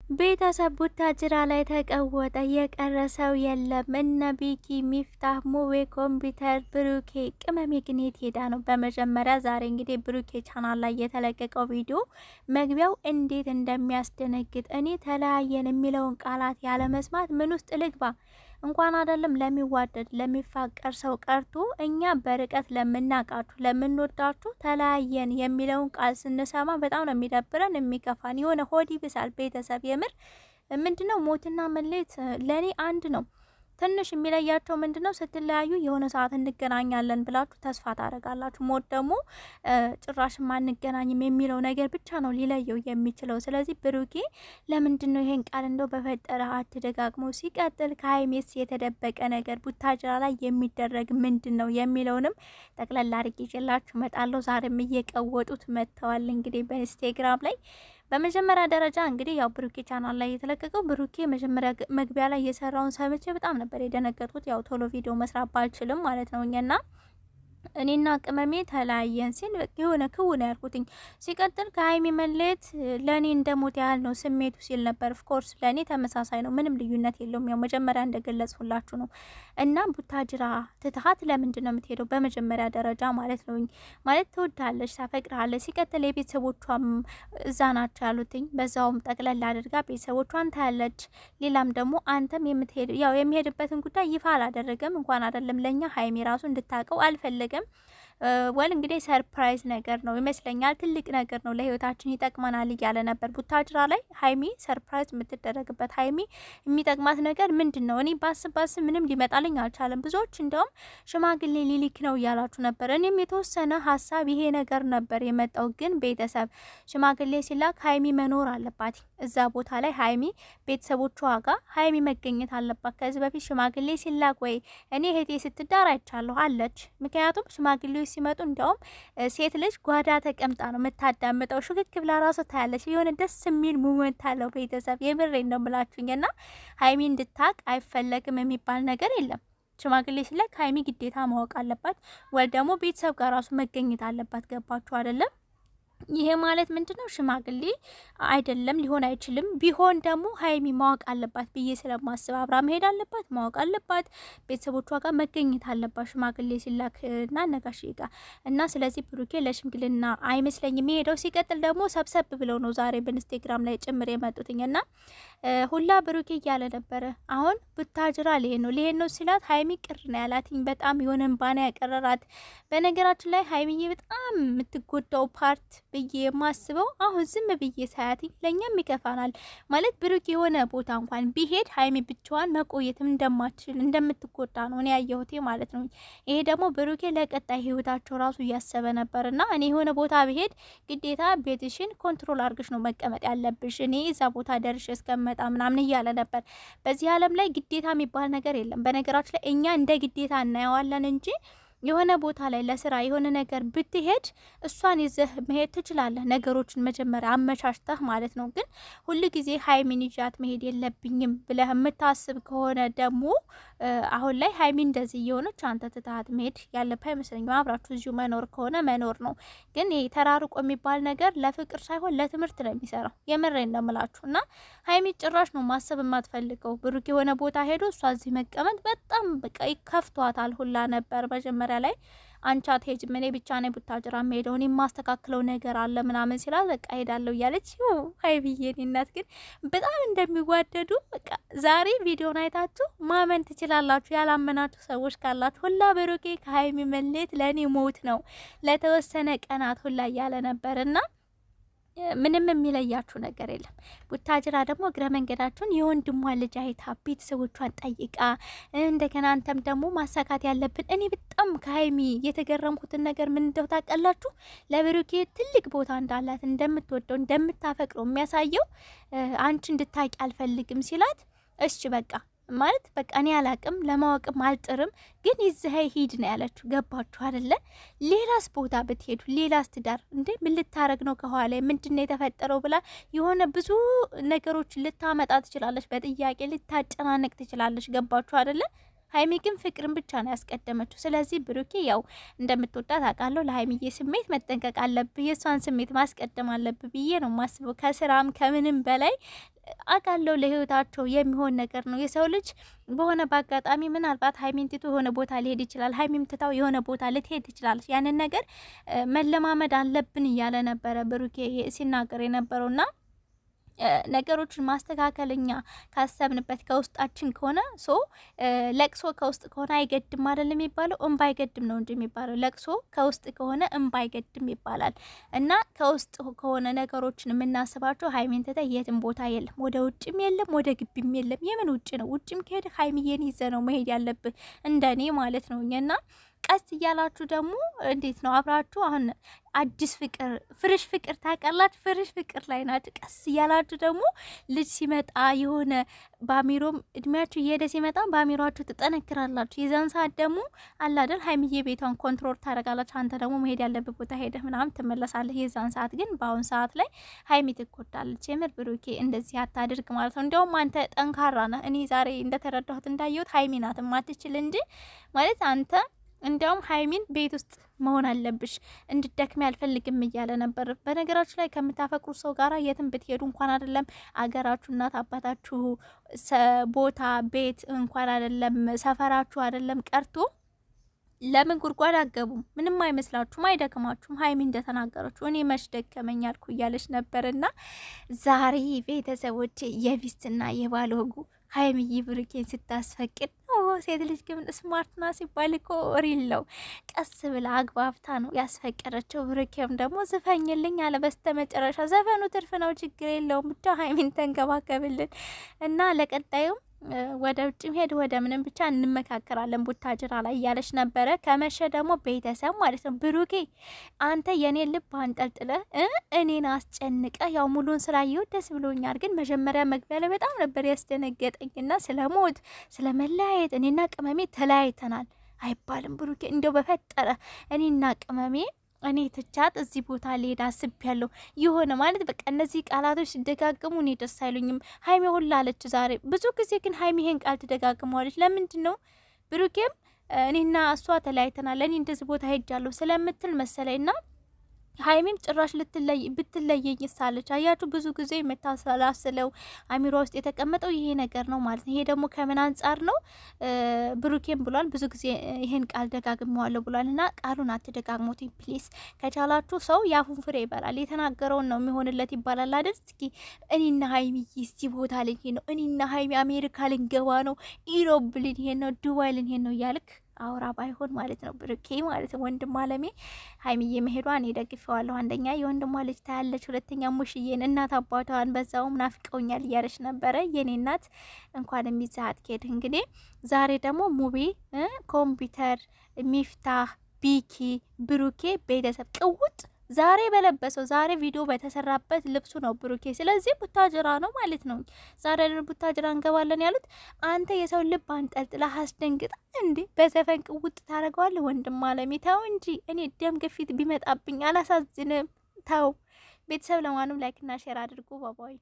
ቤተሰብ ቡታጅራ ላይ ተቀወጠ። የቀረሰው የለም። እነ ቢኪ፣ ሚፍታህ፣ ሙቤ፣ ኮምፒውተር፣ ብሩኬ። ቅመሜ ግን የት ሄዳ ነው? በመጀመሪያ ዛሬ እንግዲህ ብሩኬ ቻናል ላይ የተለቀቀው ቪዲዮ መግቢያው እንዴት እንደሚያስደነግጥ እኔ ተለያየን የሚለውን ቃላት ያለመስማት ምን ውስጥ ልግባ? እንኳን አይደለም ለሚዋደድ ለሚፋቀር ሰው ቀርቶ እኛ በርቀት ለምናቃችሁ ለምንወዳችሁ ተለያየን የሚለውን ቃል ስንሰማ በጣም ነው የሚደብረን የሚከፋን። የሆነ ሆድ ይብሳል። ቤተሰብ የምር ምንድነው ሞትና መለየት ለኔ አንድ ነው። ትንሽ የሚለያቸው ምንድነው? ስትለያዩ የሆነ ሰዓት እንገናኛለን ብላችሁ ተስፋ ታደርጋላችሁ። ሞት ደግሞ ጭራሽ ማንገናኝም የሚለው ነገር ብቻ ነው ሊለየው የሚችለው። ስለዚህ ብሩኬ ለምንድነው ይሄን ቃል እንደው በፈጠረ አትደጋግሞ? ሲቀጥል ከሀይሜስ የተደበቀ ነገር ቡታጅራ ላይ የሚደረግ ምንድነው የሚለውንም ጠቅላላ አድርጌ ይዤላችሁ እመጣለሁ። ዛሬም እየቀወጡት መጥተዋል እንግዲህ በኢንስታግራም ላይ። በመጀመሪያ ደረጃ እንግዲህ ያው ብሩኬ ቻናል ላይ የተለቀቀው ብሩኬ መጀመሪያ መግቢያ ላይ የሰራውን ሰምቼ በጣም ነበር የደነገጥኩት። ያው ቶሎ ቪዲዮ መስራት ባልችልም ማለት ነው እኛና እኔና ቅመሜ ተለያየን ሲል የሆነ ክውን ያልኩትኝ። ሲቀጥል ከሀይሚ መለየት ለእኔ እንደ ሞት ያህል ነው ስሜቱ ሲል ነበር። ኦፍኮርስ ለእኔ ተመሳሳይ ነው፣ ምንም ልዩነት የለውም። ያው መጀመሪያ እንደገለጽሁላችሁ ነው። እና ቡታጅራ ትትሀት ለምንድን ነው የምትሄደው? በመጀመሪያ ደረጃ ማለት ነው ማለት ትወዳለች፣ ታፈቅራለች። ሲቀጥል የቤተሰቦቿም እዛ ናቸው ያሉትኝ። በዛውም ጠቅለል አድርጋ ቤተሰቦቿን ታያለች። ሌላም ደግሞ አንተም የምትሄድ ያው የሚሄድበትን ጉዳይ ይፋ አላደረገም። እንኳን አይደለም ለእኛ ሀይሚ ራሱ እንድታውቀው አልፈለገም። ወል እንግዲህ ሰርፕራይዝ ነገር ነው ይመስለኛል። ትልቅ ነገር ነው፣ ለህይወታችን ይጠቅመናል እያለ ነበር። ቡታጅራ ላይ ሀይሚ ሰርፕራይዝ የምትደረግበት ሀይሚ የሚጠቅማት ነገር ምንድን ነው? እኔ ባስብ ምንም ሊመጣልኝ አልቻለም። ብዙዎች እንደውም ሽማግሌ ሊሊክ ነው እያላችሁ ነበር። እኔም የተወሰነ ሀሳብ ይሄ ነገር ነበር የመጣው። ግን ቤተሰብ ሽማግሌ ሲላክ ሀይሚ መኖር አለባት እዛ ቦታ ላይ። ሀይሚ ቤተሰቦቿ ጋር ሀይሚ መገኘት አለባት። ከዚህ በፊት ሽማግሌ ሲላክ ወይ እኔ እህቴ ስትዳር አይቻለሁ አለች። ምክንያቱም ሽማግሌ ሲመጡ እንዲያውም ሴት ልጅ ጓዳ ተቀምጣ ነው የምታዳምጠው። ሹክክ ብላ ራሱ ታያለች። የሆነ ደስ የሚል ሙመንት አለው። ቤተሰብ የምሬን ነው የምላችሁኝ። እና ሀይሚ እንድታቅ አይፈለግም የሚባል ነገር የለም። ሽማግሌ ሲላክ ሀይሚ ግዴታ ማወቅ አለባት፣ ወይ ደግሞ ቤተሰብ ጋር ራሱ መገኘት አለባት። ገባችሁ አይደለም? ይሄ ማለት ምንድነው? ሽማግሌ አይደለም ሊሆን አይችልም። ቢሆን ደግሞ ሀይሚ ማወቅ አለባት ብዬ ስለማስብ አብራ መሄድ አለባት፣ ማወቅ አለባት፣ ቤተሰቦቿ ጋር መገኘት አለባት ሽማግሌ ሲላክ እና ነጋሽ ጋር እና ስለዚህ ብሩኬ ለሽምግልና አይመስለኝም የሄደው። ሲቀጥል ደግሞ ሰብሰብ ብለው ነው ዛሬ በኢንስታግራም ላይ ጭምር የመጡትኝ እና ሁላ ብሩኬ እያለ ነበረ አሁን ቡታጅራ ሊሄድ ነው ሲላት ሀይሚ ቅር ነው ያላትኝ። በጣም የሆነ እንባና ያቀረራት። በነገራችን ላይ ሀይሚዬ በጣም የምትጎዳው ፓርት ብዬ የማስበው አሁን ዝም ብዬ ሳያትኝ ለእኛም ይከፋናል ማለት ብሩክ የሆነ ቦታ እንኳን ቢሄድ ሀይሚ ብቻዋን መቆየትም እንደማትችል እንደምትጎዳ ነው እኔ ያየሁት ማለት ነው። ይሄ ደግሞ ብሩኬ ለቀጣይ ህይወታቸው ራሱ እያሰበ ነበርና እኔ የሆነ ቦታ ብሄድ ግዴታ ቤትሽን ኮንትሮል አድርገሽ ነው መቀመጥ ያለብሽ፣ እኔ እዛ ቦታ ደርሼ እስከመጣ ምናምን እያለ ነበር። በዚህ ዓለም ላይ ግዴታ የሚባል ነገር የለም። በነገራችን ላይ እኛ እንደ ግዴታ እናየዋለን እንጂ የሆነ ቦታ ላይ ለስራ የሆነ ነገር ብትሄድ እሷን ይዘህ መሄድ ትችላለህ፣ ነገሮችን መጀመሪያ አመቻችተህ ማለት ነው። ግን ሁሉ ጊዜ ሀይሚን ይዣት መሄድ የለብኝም ብለህ የምታስብ ከሆነ ደግሞ አሁን ላይ ሀይሚ እንደዚህ እየሆነች አንተ ትተሃት መሄድ ያለብህ አይመስለኝም። አብራችሁ እዚሁ መኖር ከሆነ መኖር ነው። ግን ይሄ ተራርቆ የሚባል ነገር ለፍቅር ሳይሆን ለትምህርት ነው የሚሰራው። የምሬን ነው የምላችሁ። እና ሀይሚ ጭራሽ ነው ማሰብ የማትፈልገው። ብሩክ የሆነ ቦታ ሄዶ እሷ እዚህ መቀመጥ በጣም በቃ ይከፍቷታል ሁላ ነበር መጀመሪያ ላይ አንቺ አትሄጂም እኔ ብቻ ነኝ ቡታጅራ የምሄደው እኔ የማስተካክለው ነገር አለ ምናምን ሲላት በቃ ሄዳለሁ እያለች ሀይሚዬ እናት ግን በጣም እንደሚዋደዱ በቃ ዛሬ ቪዲዮን አይታችሁ ማመን ትችላላችሁ። ያላመናችሁ ሰዎች ካላችሁ ሁላ ብሩኬ ከሀይሚ መለየት ለእኔ ሞት ነው ለተወሰነ ቀናት ሁላ እያለ ነበርና ምንም የሚለያችሁ ነገር የለም። ቡታጅራ ደግሞ እግረ መንገዳችሁን የወንድሟን ልጅ አይታ ቤተሰቦቿን ጠይቃ እንደገና አንተም ደግሞ ማሳካት ያለብን እኔ በጣም ከሀይሚ የተገረምኩትን ነገር ምን እንደው ታውቃላችሁ? ለብሩኬ ትልቅ ቦታ እንዳላት እንደምትወደው እንደምታፈቅረው የሚያሳየው አንቺ እንድታቂ አልፈልግም ሲላት እሺ በቃ ማለት በቃ እኔ አላቅም ለማወቅም አልጥርም ግን ይዘኸኝ ሂድ ነው ያለችው። ገባችሁ አይደለ? ሌላስ ቦታ ብትሄዱ ሌላስ ትዳር እንዴ ምን ልታረግ ነው ከኋላ ምንድነው የተፈጠረው ብላ የሆነ ብዙ ነገሮች ልታመጣ ትችላለች፣ በጥያቄ ልታጨናነቅ ትችላለች። ገባችሁ አይደለ? ሀይሚ ግን ፍቅርን ብቻ ነው ያስቀደመችው። ስለዚህ ብሩኬ ያው እንደምትወዳት አውቃለሁ። ለሀይሚዬ ስሜት መጠንቀቅ አለብህ፣ የእሷን ስሜት ማስቀደም አለብህ ብዬ ነው ማስበው። ከስራም ከምንም በላይ አቃለው ለህይወታቸው የሚሆን ነገር ነው። የሰው ልጅ በሆነ በአጋጣሚ ምናልባት ሀይሚን ትቶ የሆነ ቦታ ሊሄድ ይችላል። ሀይሚም ትታው የሆነ ቦታ ልትሄድ ትችላለች። ያንን ነገር መለማመድ አለብን እያለ ነበረ ብሩኬ ሲናገር የነበረውና ነገሮችን ማስተካከለኛ ካሰብንበት ከውስጣችን ከሆነ ለቅሶ ከውስጥ ከሆነ አይገድም አይደል የሚባለው? እንባ አይገድም ነው እንጂ የሚባለው። ለቅሶ ከውስጥ ከሆነ እንባ አይገድም ይባላል። እና ከውስጥ ከሆነ ነገሮችን የምናስባቸው ሀይሚን ትተህ የትም ቦታ የለም፣ ወደ ውጭም የለም፣ ወደ ግቢም የለም። የምን ውጭ ነው? ውጭም ከሄድ ሀይሚዬን ይዘህ ነው መሄድ ያለብህ፣ እንደኔ ማለት ነው። እና ቀስ እያላችሁ ደግሞ እንዴት ነው አብራችሁ አሁን አዲስ ፍቅር ፍርሽ ፍቅር ታውቃላችሁ፣ ፍርሽ ፍቅር ላይ ናችሁ። ቀስ እያላችሁ ደግሞ ልጅ ሲመጣ የሆነ ባሚሮም እድሜያችሁ እየሄደ ሲመጣ ባሚሯችሁ ትጠነክራላችሁ። የዛን ሰዓት ደግሞ አላደል ሀይሚዬ ቤቷን ኮንትሮል ታደርጋላችሁ። አንተ ደግሞ መሄድ ያለበት ቦታ ሄደህ ምናምን ትመለሳለህ። የዛን ሰዓት ግን በአሁን ሰዓት ላይ ሀይሚ ትጎዳለች። የምር ብሩኬ እንደዚህ አታድርግ ማለት ነው። እንዲያውም አንተ ጠንካራ ነህ። እኔ ዛሬ እንደተረዳሁት እንዳየሁት ሀይሚ ናት ማትችል እንጂ ማለት አንተ እንዲያውም ሀይሚን ቤት ውስጥ መሆን አለብሽ እንድደክም ያልፈልግም እያለ ነበር። በነገራችሁ ላይ ከምታፈቅሩ ሰው ጋር የትም ብትሄዱ እንኳን አይደለም አገራችሁ፣ እናት አባታችሁ፣ ቦታ ቤት እንኳን አይደለም ሰፈራችሁ አይደለም ቀርቶ ለምን ጉድጓድ አገቡም? ምንም አይመስላችሁም? አይደክማችሁም? ሀይሚ እንደተናገረችው እኔ መች ደከመኝ አልኩ እያለች ነበርና ዛሬ ቤተሰቦች የሚስትና የባል ወጉ ሀይሚዬ ብሩኬን ስታስፈቅድ ሴት ልጅ ግን ስማርት ና ሲባል እኮ ሪል ነው። ቀስ ብላ አግባብታ ነው ያስፈቀደችው። ብሩኬም ደግሞ ዝፈኝልኝ አለ። በስተ መጨረሻ ዘፈኑ ትርፍ ነው፣ ችግር የለውም ብቻ ሀይሚን ተንከባከብልን እና ለቀጣዩም ወደ ውጭም ሄድ ወደ ምንም ብቻ እንመካከራለን ቡታጅራ ላይ እያለች ነበረ። ከመሸ ደግሞ ቤተሰብ ማለት ነው ብሩኬ አንተ የኔን ልብ አንጠልጥለ እኔን አስጨንቀ ያው ሙሉን ስላየው ደስ ብሎኛል። ግን መጀመሪያ መግቢያ ላይ በጣም ነበር ያስደነገጠኝና ስለ ሞት ስለ መለያየት እኔና ቅመሜ ተለያይተናል አይባልም ብሩኬ። እንደው በፈጠረ እኔና ቅመሜ እኔ ትቻት እዚህ ቦታ ሊሄድ አስቤያለሁ የሆነ ማለት በቃ እነዚህ ቃላቶች ሲደጋግሙ እኔ ደስ አይሉኝም። ሀይሚ ሁላ አለች ዛሬ ብዙ ጊዜ ግን ሀይሚ ይሄን ቃል ትደጋግመዋለች። ለምንድን ነው ብሩኬም እኔና እሷ ተለያይተናል እኔ እንደዚህ ቦታ ሄጃለሁ ስለምትል መሰለኝና ሀይሚም ጭራሽ ብትለየኝ ሳለች። አያችሁ ብዙ ጊዜ የምታሰላስለው አሚሯ ውስጥ የተቀመጠው ይሄ ነገር ነው ማለት ነው። ይሄ ደግሞ ከምን አንጻር ነው? ብሩኬም ብሏል ብዙ ጊዜ ይሄን ቃል ደጋግመዋለሁ ብሏል። እና ቃሉን አትደጋግሙት ፕሊስ። ከቻላችሁ ሰው የአፉን ፍሬ ይበላል፣ የተናገረውን ነው የሚሆንለት ይባላል አይደል? እስኪ እኔና ሀይሚ እስቲ ቦታ ልንሄድ ነው፣ እኔና ሀይሚ አሜሪካ ልንገባ ነው፣ ኢሮብ ልንሄድ ነው፣ ዱባይ ልንሄድ ነው እያልክ አውራ ባይሆን ማለት ነው ብሩኬ ማለት ነው። ወንድም አለሜ ሀይሚዬ መሄዷን ደግፈዋለሁ። አንደኛ የወንድሟ ልጅ ታያለች፣ ሁለተኛ ሙሽዬን እናት አባቷን በዛውም ናፍቀውኛል እያለች ነበረ። የኔ እናት እንኳን የሚዛት ከሄድ እንግዲህ ዛሬ ደግሞ ሙቤ ኮምፒውተር ሚፍታህ ቢኪ ብሩኬ ቤተሰብ ቅውጥ ዛሬ በለበሰው ዛሬ ቪዲዮ በተሰራበት ልብሱ ነው ብሩኬ። ስለዚህ ቡታጅራ ነው ማለት ነው። ዛሬ ቡታጅራ እንገባለን ያሉት። አንተ የሰው ልብ አንጠልጥላ አስደንግጣ እንዴ በዘፈን ቅውጥ ታደርገዋለህ? ወንድም አለሜ ተው እንጂ። እኔ ደም ግፊት ቢመጣብኝ አላሳዝንም። ተው ቤተሰብ። ለማንም ላይክና ሼር አድርጉ። ባባይ